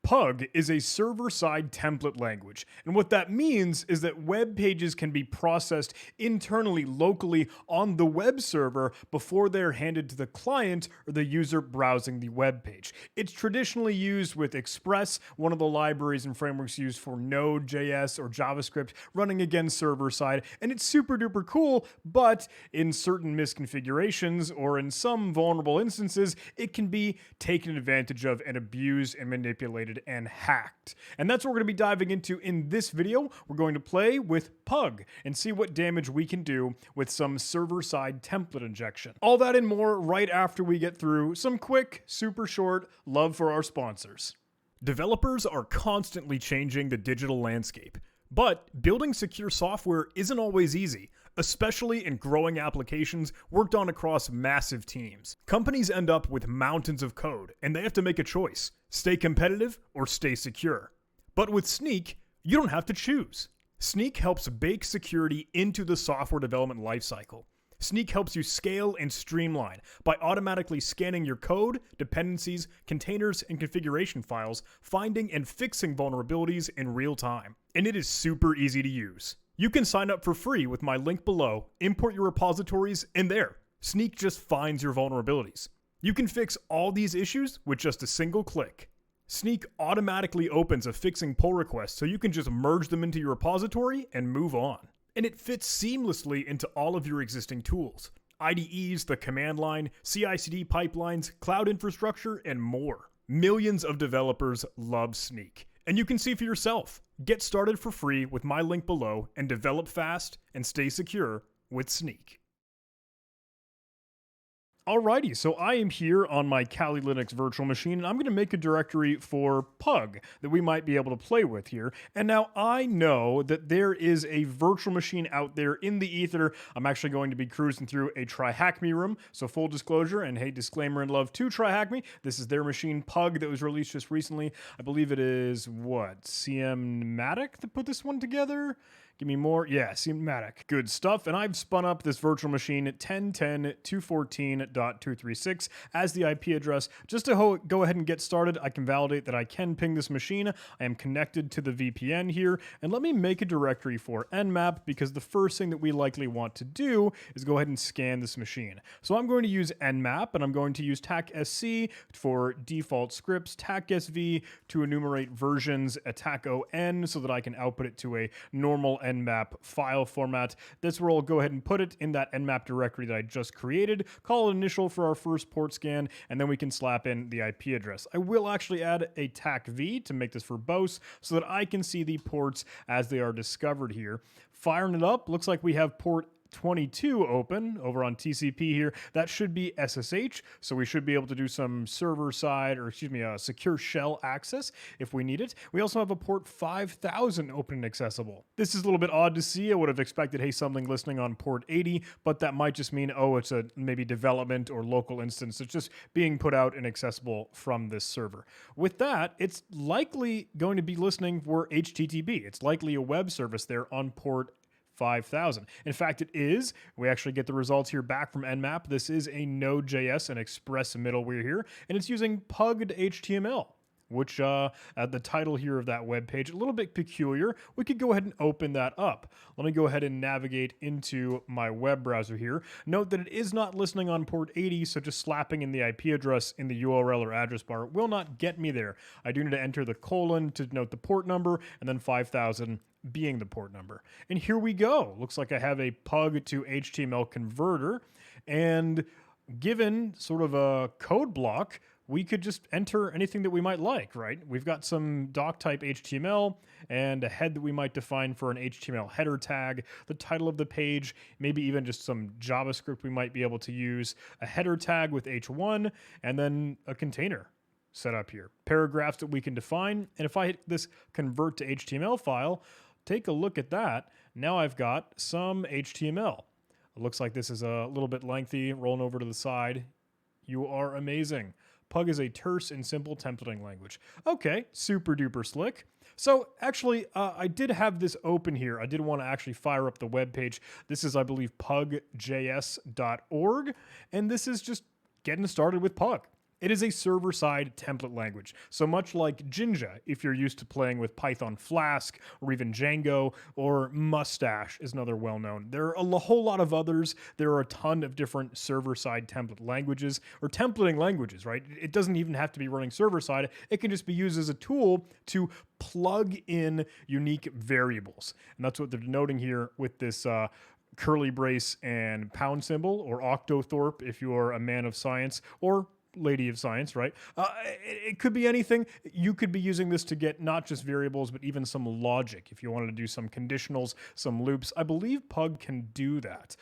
Pug is a server-side template language, and what that means is that web pages can be processed internally, locally on the web server before they're handed to the client or the user browsing the web page. It's traditionally used with Express, one of the libraries and frameworks used for Node.js or JavaScript, running again server-side, and it's super duper cool, but in certain misconfigurations or in some vulnerable instances, it can be taken advantage of and abused and manipulated and hacked. And that's what we're going to be diving into in this video. We're going to play with Pug and see what damage we can do with some server-side template injection. All that and more right after we get through some quick, super short love for our sponsors. Developers are constantly changing the digital landscape, but building secure software isn't always easy, especially in growing applications worked on across massive teams. Companies end up with mountains of code, and they have to make a choice: stay competitive or stay secure. But with Snyk, you don't have to choose. Snyk helps bake security into the software development lifecycle. Snyk helps you scale and streamline by automatically scanning your code, dependencies, containers, and configuration files, finding and fixing vulnerabilities in real time. And it is super easy to use. You can sign up for free with my link below, import your repositories, and there, Snyk just finds your vulnerabilities. You can fix all these issues with just a single click. Snyk automatically opens a fixing pull request so you can just merge them into your repository and move on. And it fits seamlessly into all of your existing tools: IDEs, the command line, CI/CD pipelines, cloud infrastructure, and more. Millions of developers love Snyk, and you can see for yourself. Get started for free with my link below and develop fast and stay secure with Snyk. Alrighty, so I am here on my Kali Linux virtual machine, and I'm going to make a directory for Pug that we might be able to play with here. And now I know that there is a virtual machine out there in the ether. I'm actually going to be cruising through a TryHackMe room, so full disclosure and hey, disclaimer and love to TryHackMe. This is their machine, Pug, that was released just recently. I believe it is, CMmatic that put this one together? Give me more. Yeah, CMmatic. Good stuff. And I've spun up this virtual machine at 10.10.214.236 as the IP address. Just to go ahead and get started, I can validate that I can ping this machine. I am connected to the VPN here. And let me make a directory for nmap, because the first thing that we likely want to do is go ahead and scan this machine. So I'm going to use nmap, and I'm going to use tacsc for default scripts, tacsv to enumerate versions, attack-on so that I can output it to a normal nmap file format. That's where I'll go ahead and put it in that nmap directory that I just created, call it initial for our first port scan, and then we can slap in the IP address. I will actually add a tacv to make this verbose so that I can see the ports as they are discovered here. Firing it up, looks like we have port 22 open over on TCP here. That should be SSH, so we should be able to do some server-side, or secure shell access if we need it. We also have a port 5000 open and accessible. This is a little bit odd to see. I would have expected, hey, something listening on port 80, but that might just mean, oh, it's a maybe development or local instance. It's just being put out and accessible from this server. With that, it's likely going to be listening for HTTP. It's likely a web service there on port 5000. In fact, it is. We actually get the results here back from nmap. This is a Node.js and Express middleware here, and it's using pugged HTML, which at the title here of that web page, a little bit peculiar. We could go ahead and open that up. Let me go ahead and navigate into my web browser here. Note that it is not listening on port 80, so just slapping in the IP address in the URL or address bar will not get me there. I do need to enter the colon to note the port number, and then 5000 being the port number. And here we go. Looks like I have a pug to HTML converter, and given sort of a code block, we could just enter anything that we might like, right? We've got some doc type HTML and a head that we might define for an HTML header tag, the title of the page, maybe even just some JavaScript we might be able to use, a header tag with h1, and then a container set up here. Paragraphs that we can define. And if I hit this convert to HTML file, take a look at that. Now I've got some HTML. It looks like this is a little bit lengthy, rolling over to the side. You are amazing. Pug is a terse and simple templating language. Okay, super duper slick. So actually, I did have this open here. I did want to actually fire up the web page. This is, I believe, pugjs.org, and this is just getting started with Pug. It is a server-side template language. So much like Jinja, if you're used to playing with Python Flask or even Django, or Mustache is another well-known. There are a whole lot of others. There are a ton of different server-side template languages, or templating languages, right? It doesn't even have to be running server-side. It can just be used as a tool to plug in unique variables. And that's what they're denoting here with this curly brace and pound symbol, or octothorpe if you're a man of science, or lady of science, right? It could be anything. You could be using this to get not just variables, but even some logic. If you wanted to do some conditionals, some loops, I believe Pug can do that.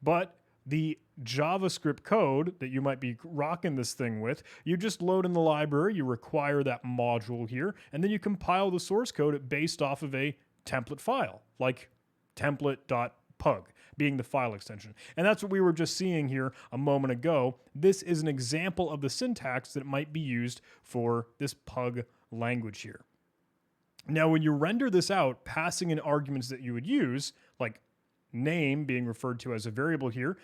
But the JavaScript code that you might be rocking this thing with, you just load in the library, you require that module here, and then you compile the source code based off of a template file, like template.pug being the file extension. And that's what we were just seeing here a moment ago. This is an example of the syntax that might be used for this Pug language here. Now, when you render this out, passing in arguments that you would use, like name being referred to as a variable here,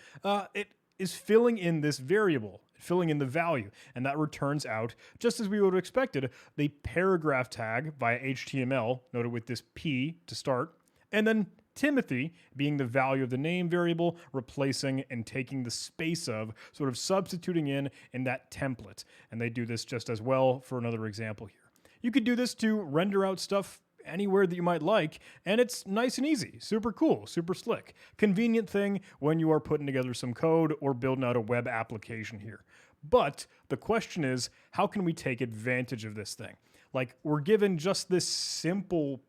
it is filling in this variable, filling in the value, and that returns out, just as we would have expected, the paragraph tag via HTML, noted with this P to start, and then Timothy being the value of the name variable, replacing and taking the space of, sort of substituting in that template. And they do this just as well for another example here. You could do this to render out stuff anywhere that you might like, and it's nice and easy, super cool, super slick. Convenient thing when you are putting together some code or building out a web application here. But the question is, how can we take advantage of this thing? Like, we're given just this simple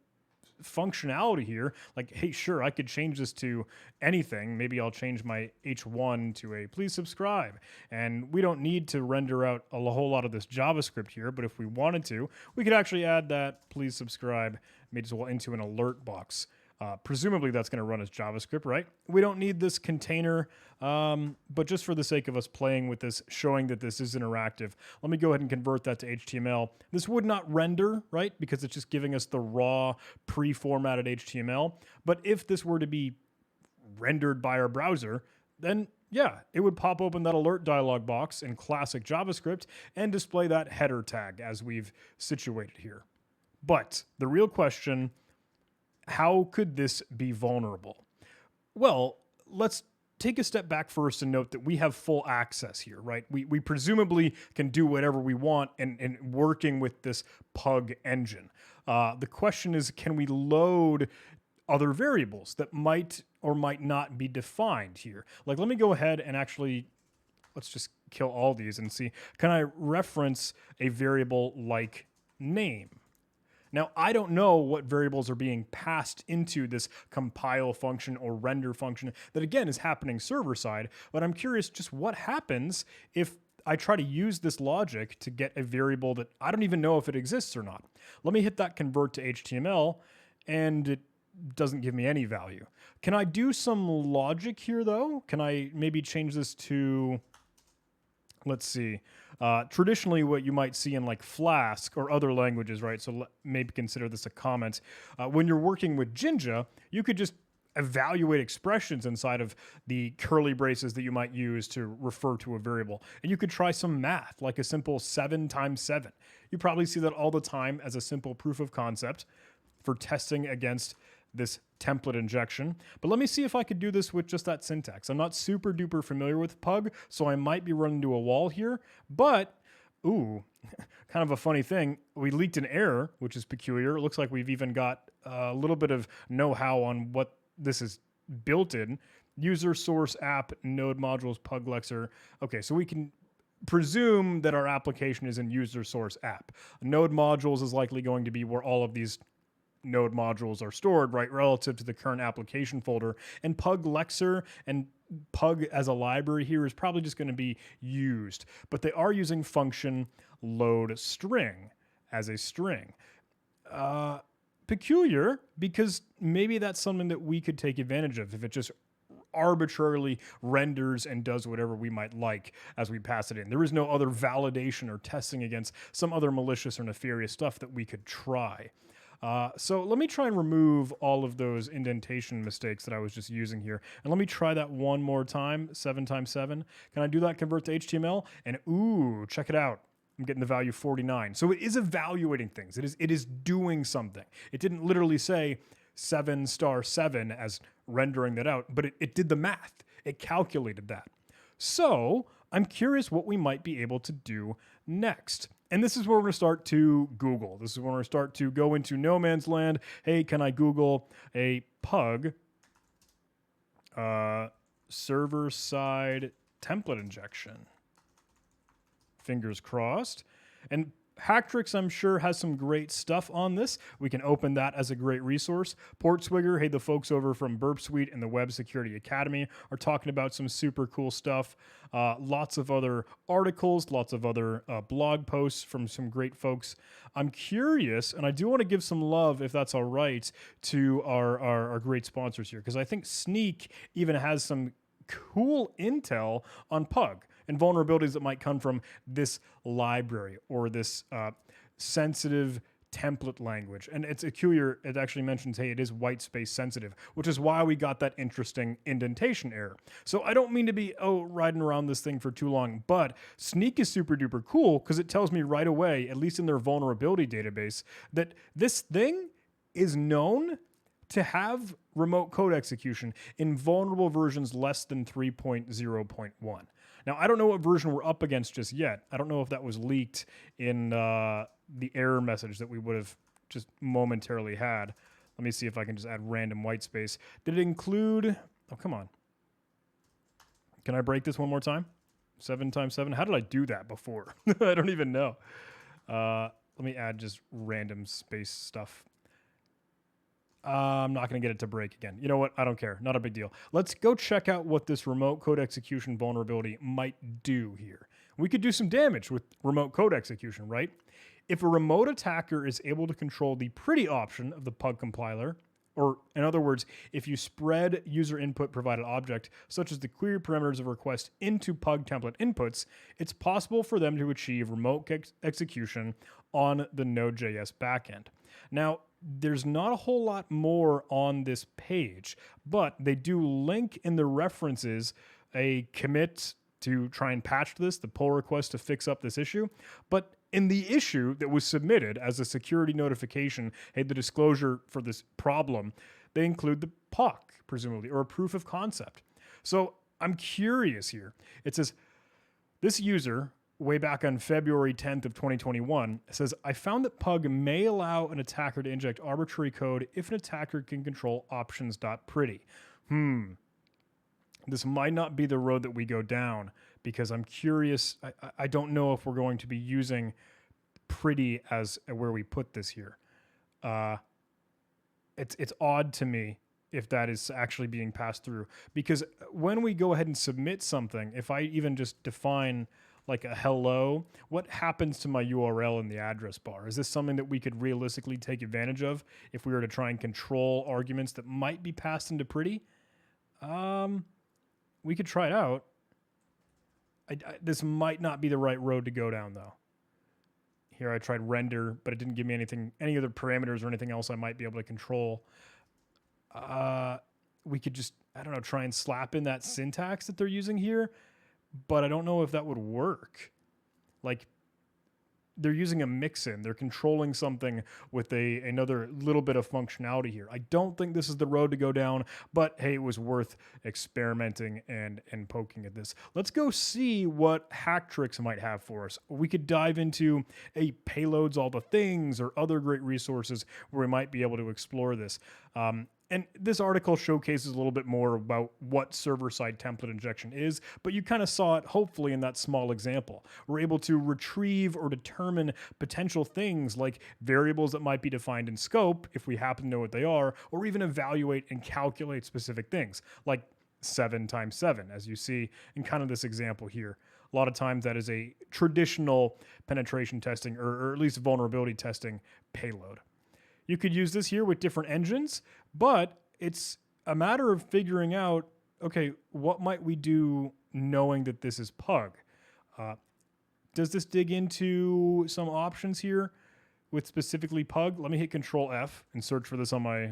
functionality here, like, hey, sure, I could change this to anything. Maybe I'll change my H1 to a please subscribe. And we don't need to render out a whole lot of this JavaScript here, but if we wanted to, we could actually add that please subscribe maybe as well into an alert box. Presumably that's going to run as JavaScript, right? We don't need this container, but just for the sake of us playing with this, showing that this is interactive, let me go ahead and convert that to HTML. This would not render, right? Because it's just giving us the raw pre-formatted HTML. But if this were to be rendered by our browser, then yeah, it would pop open that alert dialog box in classic JavaScript and display that header tag as we've situated here. But the real question, how could this be vulnerable? Well, let's take a step back first and note that we have full access here, right? We presumably can do whatever we want in working with this Pug engine. The question is, can we load other variables that might or might not be defined here? Like, let me go ahead and actually, let's just kill all these and see, can I reference a variable like name? Now, I don't know what variables are being passed into this compile function or render function that, again, is happening server-side, but I'm curious just what happens if I try to use this logic to get a variable that I don't even know if it exists or not. Let me hit that convert to HTML, and it doesn't give me any value. Can I do some logic here, though? Can I maybe change this to, let's see, traditionally what you might see in like Flask or other languages, right? So maybe consider this a comment. When you're working with Jinja, you could just evaluate expressions inside of the curly braces that you might use to refer to a variable. And you could try some math, like a simple 7 times 7. You probably see that all the time as a simple proof of concept for testing against this template injection. But let me see if I could do this with just that syntax. I'm not super duper familiar with Pug, so I might be running into a wall here, but ooh, kind of a funny thing. We leaked an error, which is peculiar. It looks like we've even got a little bit of know-how on what this is built in. User source app, node modules, Pug Lexer. Okay, so we can presume that our application is in user source app. Node modules is likely going to be where all of these node modules are stored, right, relative to the current application folder. And Pug Lexer and Pug as a library here is probably just going to be used. But they are using function load string as a string. Peculiar, because maybe that's something that we could take advantage of if it just arbitrarily renders and does whatever we might like as we pass it in. There is no other validation or testing against some other malicious or nefarious stuff that we could try. So let me try and remove all of those indentation mistakes that I was just using here. And let me try that one more time, 7 times 7. Can I do that, convert to HTML? And ooh, check it out. I'm getting the value 49. So it is evaluating things. It is doing something. It didn't literally say 7 star 7 as rendering that out, but it did the math. It calculated that. So I'm curious what we might be able to do next. And this is where we're going to start to Google. This is where we're going to start to go into no man's land. Hey, can I Google a pug server-side template injection? Fingers crossed. And Hacktrix, I'm sure, has some great stuff on this. We can open that as a great resource. Portswigger, hey, the folks over from Burp Suite and the Web Security Academy are talking about some super cool stuff. Lots of other articles, lots of other blog posts from some great folks. I'm curious, and I do want to give some love, if that's all right, to our great sponsors here, because I think Sneak even has some cool intel on Pug and vulnerabilities that might come from this library or this sensitive template language. And it's peculiar, it actually mentions, hey, it is white space sensitive, which is why we got that interesting indentation error. So I don't mean to be, riding around this thing for too long, but Sneak is super duper cool because it tells me right away, at least in their vulnerability database, that this thing is known to have remote code execution in vulnerable versions less than 3.0.1. Now, I don't know what version we're up against just yet. I don't know if that was leaked in the error message that we would have just momentarily had. Let me see if I can just add random white space. Did it include... Oh, come on. Can I break this one more time? 7 times 7? How did I do that before? I don't even know. Let me add just random space stuff. I'm not going to get it to break again. You know what? I don't care. Not a big deal. Let's go check out what this remote code execution vulnerability might do here. We could do some damage with remote code execution, right? If a remote attacker is able to control the pretty option of the Pug compiler, or in other words, if you spread user input provided object, such as the query parameters of request into Pug template inputs, it's possible for them to achieve remote execution on the Node.js backend. Now, there's not a whole lot more on this page, but they do link in the references a commit to try and patch this, the pull request to fix up this issue. But in the issue that was submitted as a security notification, hey, the disclosure for this problem, they include the POC, presumably, or a proof of concept. So I'm curious here. It says, this user, way back on February 10th of 2021, says, I found that Pug may allow an attacker to inject arbitrary code if an attacker can control options.pretty. This might not be the road that we go down, because I'm curious. I don't know if we're going to be using pretty as where we put this here. It's odd to me if that is actually being passed through, because when we go ahead and submit something, if I even just define like a hello, what happens to my URL in the address bar? Is this something that we could realistically take advantage of if we were to try and control arguments that might be passed into pretty? We could try it out. This might not be the right road to go down, though. Here I tried render, but it didn't give me any other parameters or anything else I might be able to control. We could just, I don't know, try and slap in that syntax that they're using here, but I don't know if that would work. Like, they're using a mix-in. They're controlling something with another little bit of functionality here. I don't think this is the road to go down, but hey, it was worth experimenting and poking at this. Let's go see what Hacktrix might have for us. We could dive into payloads, all the things, or other great resources where we might be able to explore this. And this article showcases a little bit more about what server-side template injection is, but you kind of saw it hopefully in that small example. We're able to retrieve or determine potential things like variables that might be defined in scope, if we happen to know what they are, or even evaluate and calculate specific things, like 7 times 7, as you see in kind of this example here. A lot of times that is a traditional penetration testing, or at least vulnerability testing payload. You could use this here with different engines, but it's a matter of figuring out, okay, what might we do knowing that this is Pug? Does this dig into some options here? with specifically pug. Let me hit Control F and search for this on my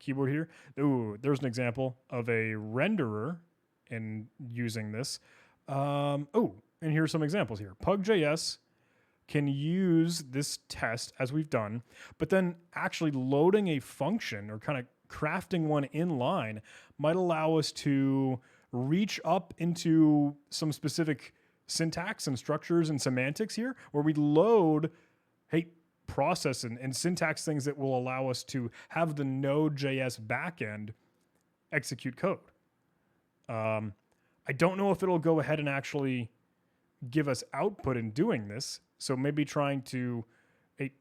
keyboard here. Ooh, there's an example of a renderer in using this. Oh, and here's some examples here. Pug.js can use this test as we've done, but then actually loading a function or kind of crafting one in line might allow us to reach up into some specific syntax and structures and semantics here, where we load, hey, process and syntax things that will allow us to have the Node.js backend execute code. I don't know if it'll go ahead and actually give us output in doing this. So maybe trying to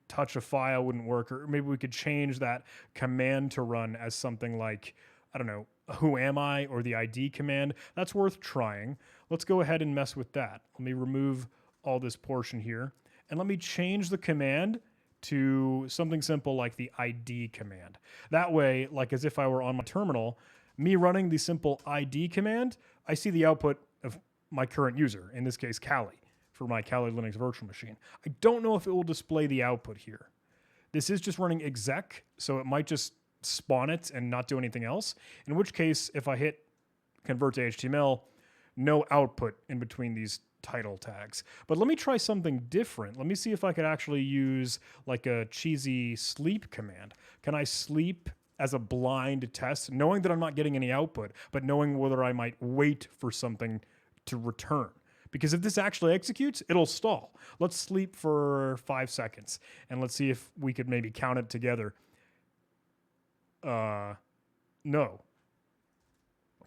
touch a file wouldn't work, or maybe we could change that command to run as something like, I don't know, who am I, or the ID command. That's worth trying. Let's go ahead and mess with that. Let me remove all this portion here, and let me change the command to something simple like the ID command. That way, like as if I were on my terminal, me running the simple ID command, I see the output of my current user, in this case, Kali, for my Kali Linux virtual machine. I don't know if it will display the output here. This is just running exec, so it might just spawn it and not do anything else, in which case, if I hit convert to HTML, no output in between these title tags. But let me try something different. Let me see if I could actually use like a cheesy sleep command. Can I sleep as a blind test, knowing that I'm not getting any output, but knowing whether I might wait for something to return? Because if this actually executes, it'll stall. Let's sleep for 5 seconds, and let's see if we could maybe count it together. No.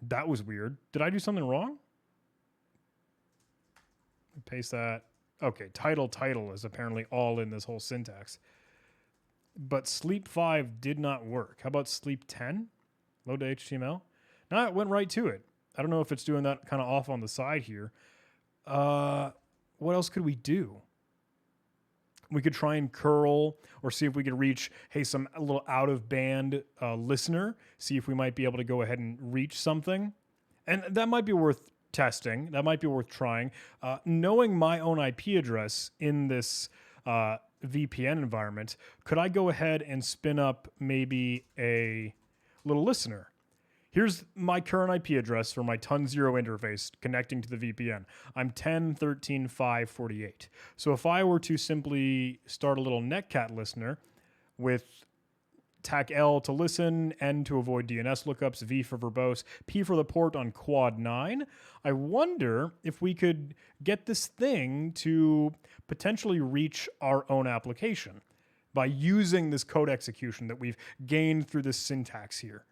That was weird. Did I do something wrong? Paste that. Okay, title is apparently all in this whole syntax. But sleep 5 did not work. How about sleep 10? Load to HTML. No, it went right to it. I don't know if it's doing that kind of off on the side here. What else could we do? We could try and curl or see if we could reach, hey, some little out of band listener, see if we might be able to go ahead and reach something. And that might be worth testing. That might be worth trying. Knowing my own IP address in this VPN environment, could I go ahead and spin up maybe a little listener? Here's my current IP address for my ton0 interface connecting to the VPN. I'm 10.13.5.48. So if I were to simply start a little netcat listener with tac L to listen, N to avoid DNS lookups, V for verbose, P for the port on quad 9, I wonder if we could get this thing to potentially reach our own application by using this code execution that we've gained through this syntax here.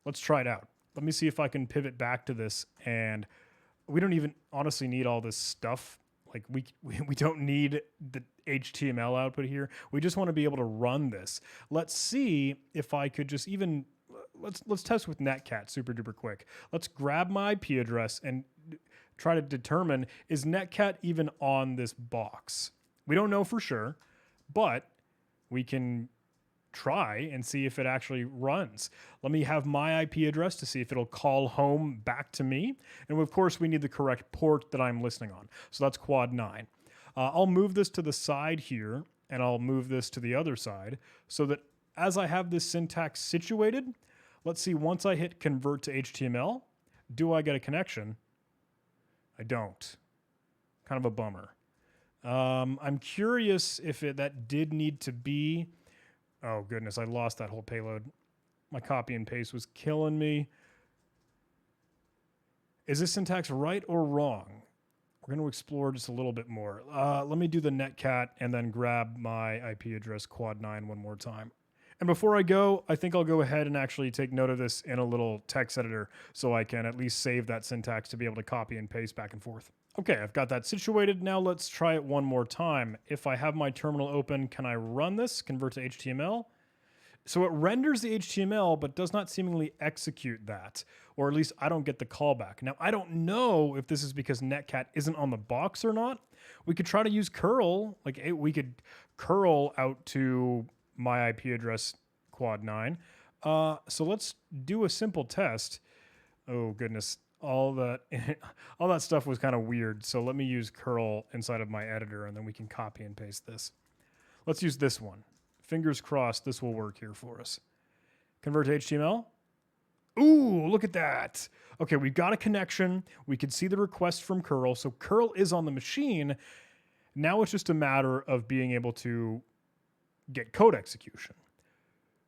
Let's try it out. Let me see if I can pivot back to this, and we don't even honestly need all this stuff. Like we don't need the HTML output here. We just want to be able to run this. Let's see if I could just even, let's test with netcat super duper quick. Let's grab my IP address and try to determine, is netcat even on this box? We don't know for sure, but we can try and see if it actually runs. Let me have my IP address to see if it'll call home back to me. And of course, we need the correct port that I'm listening on. So that's quad 9. I'll move this to the side here, and I'll move this to the other side so that as I have this syntax situated, let's see, once I hit convert to HTML, do I get a connection? I don't. Kind of a bummer. I'm curious if that did need to be. Oh, goodness, I lost that whole payload. My copy and paste was killing me. Is this syntax right or wrong? We're going to explore just a little bit more. Let me do the netcat and then grab my IP address quad 9 one more time. And before I go, I think I'll go ahead and actually take note of this in a little text editor so I can at least save that syntax to be able to copy and paste back and forth. Okay, I've got that situated. Now let's try it one more time. If I have my terminal open, can I run this, convert to HTML? So it renders the HTML, but does not seemingly execute that, or at least I don't get the callback. Now, I don't know if this is because netcat isn't on the box or not. We could try to use curl, like we could curl out to my IP address quad 9. So let's do a simple test. Oh, goodness. All that stuff was kind of weird. So let me use curl inside of my editor, and then we can copy and paste this. Let's use this one. Fingers crossed this will work here for us. Convert to HTML. Ooh, look at that. Okay, we've got a connection. We can see the request from curl. So curl is on the machine. Now it's just a matter of being able to get code execution.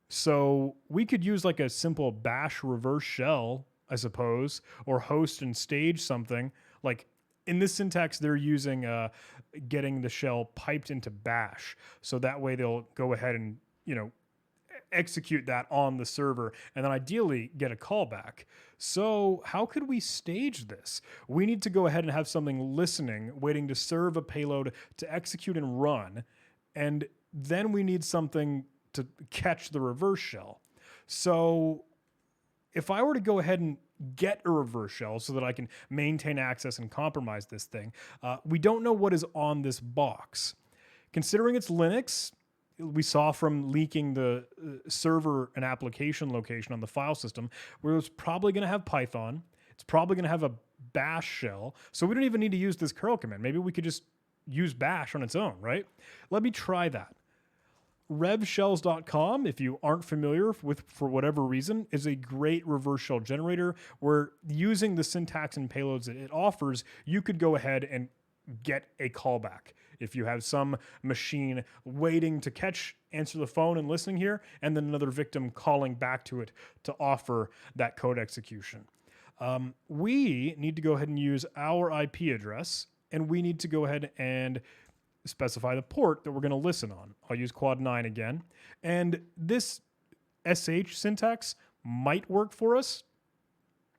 So we could use like a simple bash reverse shell, I suppose, or host and stage something. Like in this syntax, they're using getting the shell piped into bash. So that way they'll go ahead and, execute that on the server and then ideally get a callback. So how could we stage this? We need to go ahead and have something listening, waiting to serve a payload to execute and run. And then we need something to catch the reverse shell. So if I were to go ahead and get a reverse shell so that I can maintain access and compromise this thing, we don't know what is on this box. Considering it's Linux, we saw from leaking the server and application location on the file system, where it's probably going to have Python. It's probably going to have a bash shell. So we don't even need to use this curl command. Maybe we could just use bash on its own, right? Let me try that. Revshells.com, if you aren't familiar with, for whatever reason, is a great reverse shell generator where using the syntax and payloads that it offers, you could go ahead and get a callback. If you have some machine waiting to answer the phone and listening here, and then another victim calling back to it to offer that code execution. We need to go ahead and use our IP address, and we need to go ahead and specify the port that we're going to listen on. I'll use quad 9 again. And this SH syntax might work for us.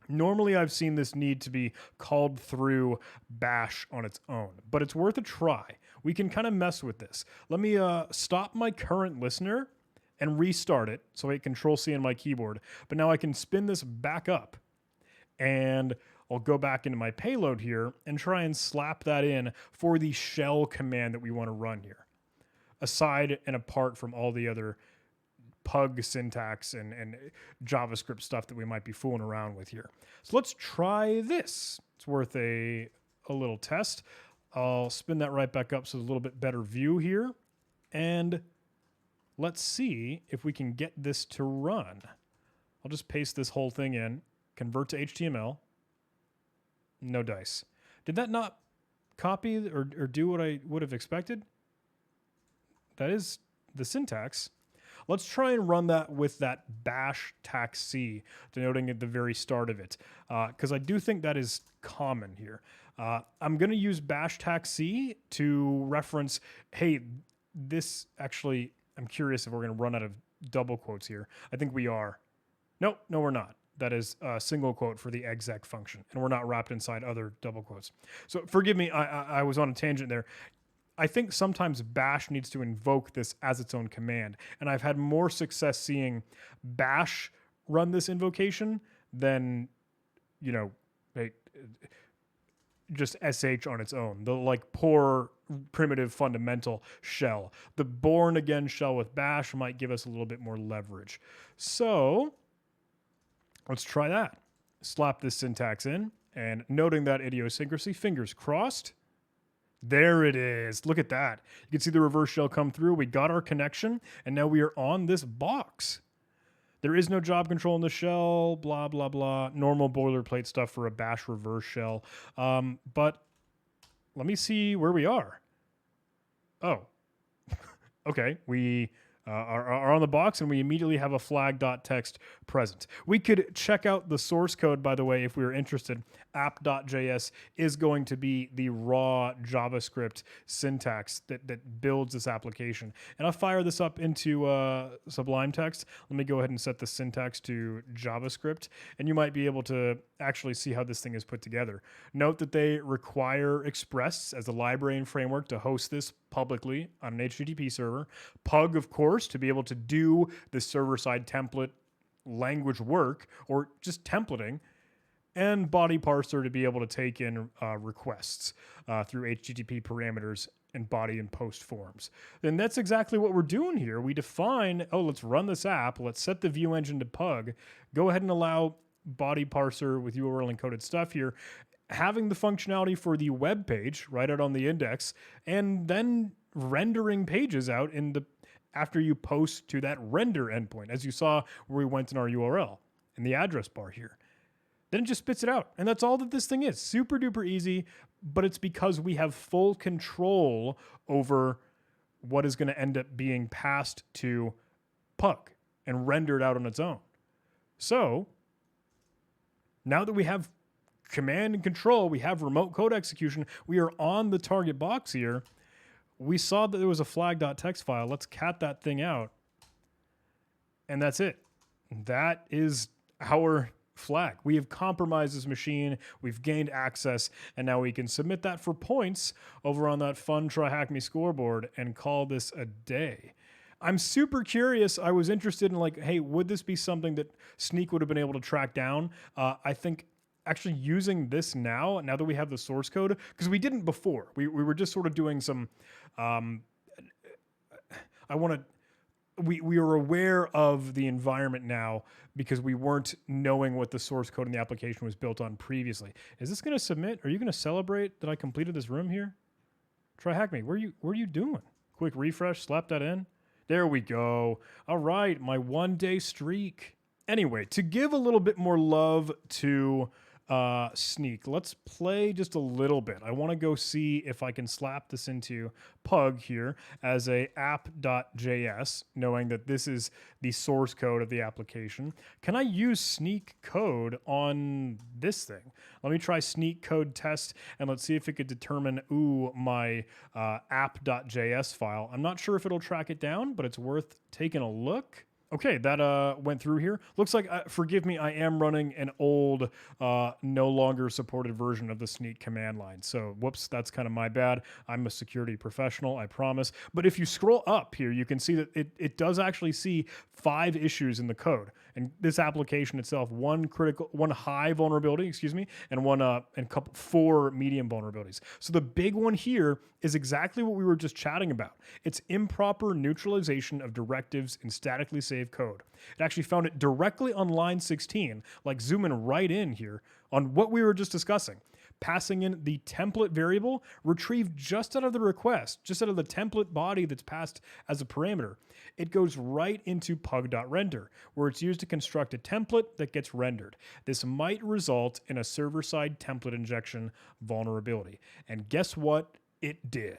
Normally, I've seen this need to be called through bash on its own, but it's worth a try. We can kind of mess with this. Let me stop my current listener and restart it. So I hit Control-C on my keyboard, but now I can spin this back up and I'll go back into my payload here and try and slap that in for the shell command that we want to run here, aside and apart from all the other pug syntax and JavaScript stuff that we might be fooling around with here. So let's try this. It's worth a little test. I'll spin that right back up so there's a little bit better view here. And let's see if we can get this to run. I'll just paste this whole thing in, convert to HTML. No dice. Did that not copy or do what I would have expected? That is the syntax. Let's try and run that with that bash tax C, denoting at the very start of it, because I do think that is common here. I'm going to use bash tax C to reference, hey, this actually, I'm curious if we're going to run out of double quotes here. I think we are. No, we're not. That is a single quote for the exec function, and we're not wrapped inside other double quotes. So forgive me, I was on a tangent there. I think sometimes bash needs to invoke this as its own command, and I've had more success seeing bash run this invocation than, just sh on its own. The poor primitive fundamental shell. The born again shell with bash might give us a little bit more leverage. So let's try that. Slap this syntax in, and noting that idiosyncrasy, fingers crossed. There it is. Look at that. You can see the reverse shell come through. We got our connection, and now we are on this box. There is no job control in the shell, blah, blah, blah. Normal boilerplate stuff for a bash reverse shell. But let me see where we are. Oh, okay. We are on the box, and we immediately have a flag.txt present. We could check out the source code, by the way, if we were interested. App.js is going to be the raw JavaScript syntax that builds this application. And I'll fire this up into Sublime Text. Let me go ahead and set the syntax to JavaScript, and you might be able to actually see how this thing is put together. Note that they require Express as a library and framework to host this publicly on an HTTP server. Pug, of course, to be able to do the server-side template language work or just templating, and body parser to be able to take in requests through HTTP parameters and body and post forms. And that's exactly what we're doing here. We define, let's run this app, let's set the view engine to Pug, go ahead and allow body parser with URL encoded stuff here, having the functionality for the web page right out on the index, and then rendering pages out after you post to that render endpoint, as you saw where we went in our URL in the address bar here. Then it just spits it out. And that's all that this thing is. Super duper easy, but it's because we have full control over what is going to end up being passed to Pug and rendered out on its own. So now that we have command and control, we have remote code execution, we are on the target box here. We saw that there was a flag.txt file. Let's cat that thing out. And that's it. That is our flag. We have compromised this machine. We've gained access. And now we can submit that for points over on that fun Try Hack Me scoreboard and call this a day. I'm super curious. I was interested in like, hey, would this be something that Sneak would have been able to track down? I think actually using this now that we have the source code, because we didn't before. We were just sort of doing some, we are aware of the environment now because we weren't knowing what the source code in the application was built on previously. Is this going to submit? Are you going to celebrate that I completed this room here? Try Hack Me. What are you doing? Quick refresh, slap that in. There we go. All right, my 1-day streak. Anyway, to give a little bit more love to Sneak, let's play just a little bit. I want to go see if I can slap this into Pug here as a app.js, knowing that this is the source code of the application. Can I use Sneak code on this thing? Let me try Sneak code test, and let's see if it could determine, my app.js file. I'm not sure if it'll track it down, but it's worth taking a look. Okay, that went through here. Looks like, forgive me, I am running an old, no longer supported version of the Sneak command line. So, whoops, that's kind of my bad. I'm a security professional, I promise. But if you scroll up here, you can see that it does actually see 5 issues in the code. And this application itself, one high vulnerability, and 4 medium vulnerabilities. So the big one here is exactly what we were just chatting about. It's improper neutralization of directives in statically saved code. It actually found it directly on line 16, like zooming right in here on what we were just discussing. Passing in the template variable retrieved just out of the request, just out of the template body that's passed as a parameter. It goes right into pug.render, where it's used to construct a template that gets rendered. This might result in a server-side template injection vulnerability. And guess what? It did.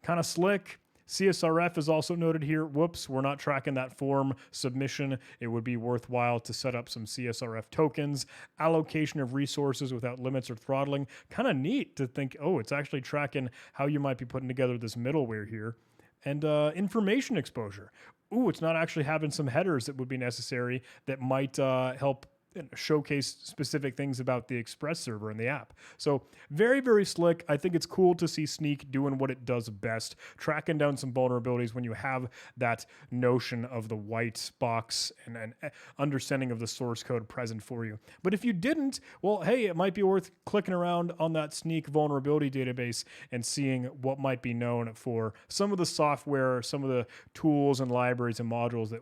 Kind of slick. CSRF is also noted here. Whoops, we're not tracking that form submission. It would be worthwhile to set up some CSRF tokens, allocation of resources without limits or throttling. Kind of neat to think, it's actually tracking how you might be putting together this middleware here. And information exposure. It's not actually having some headers that would be necessary that might help showcase specific things about the Express server in the app. So very, very slick. I think it's cool to see Sneak doing what it does best, tracking down some vulnerabilities when you have that notion of the white box and an understanding of the source code present for you. But if you didn't, well, hey, it might be worth clicking around on that Sneak vulnerability database and seeing what might be known for some of the software, some of the tools and libraries and modules that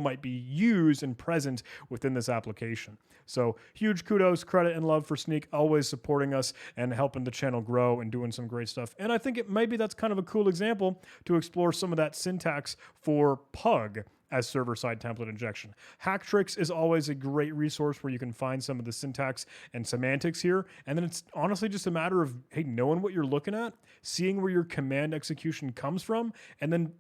might be used and present within this application. So huge kudos, credit, and love for Sneak, always supporting us and helping the channel grow and doing some great stuff. And I think maybe that's kind of a cool example to explore some of that syntax for Pug as server-side template injection. Hacktricks is always a great resource where you can find some of the syntax and semantics here. And then it's honestly just a matter of, hey, knowing what you're looking at, seeing where your command execution comes from, and then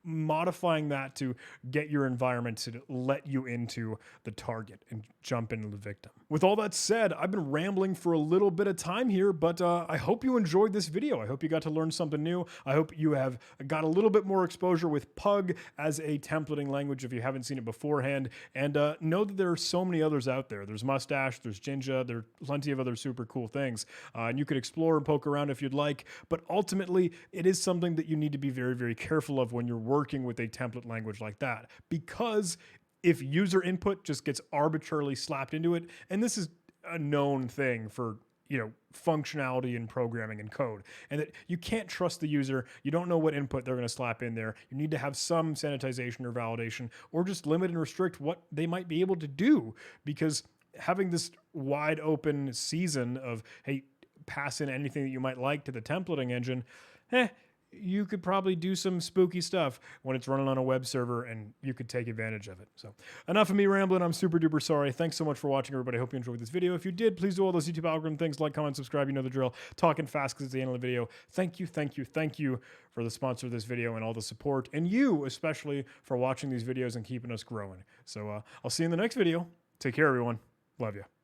modifying that to get your environment to let you into the target and jump into the victim. With all that said, I've been rambling for a little bit of time here, but I hope you enjoyed this video. I hope you got to learn something new. I hope you have got a little bit more exposure with Pug as a templating language if you haven't seen it beforehand. And know that there are so many others out there. There's Mustache, there's Jinja, there are plenty of other super cool things. And you could explore and poke around if you'd like, but ultimately it is something that you need to be very, very careful of when you're working with a template language like that, because if user input just gets arbitrarily slapped into it, and this is a known thing for functionality and programming and code, and that you can't trust the user. You don't know what input they're going to slap in there. You need to have some sanitization or validation, or just limit and restrict what they might be able to do, because having this wide open season of, hey, pass in anything that you might like to the templating engine, you could probably do some spooky stuff when it's running on a web server, and you could take advantage of it. So enough of me rambling. I'm super duper sorry. Thanks so much for watching, everybody. I hope you enjoyed this video. If you did, please do all those YouTube algorithm things, like, comment, subscribe. You know the drill. Talking fast because it's the end of the video. Thank you for the sponsor of this video and all the support, and you especially for watching these videos and keeping us growing. So I'll see you in the next video. Take care, everyone. Love you.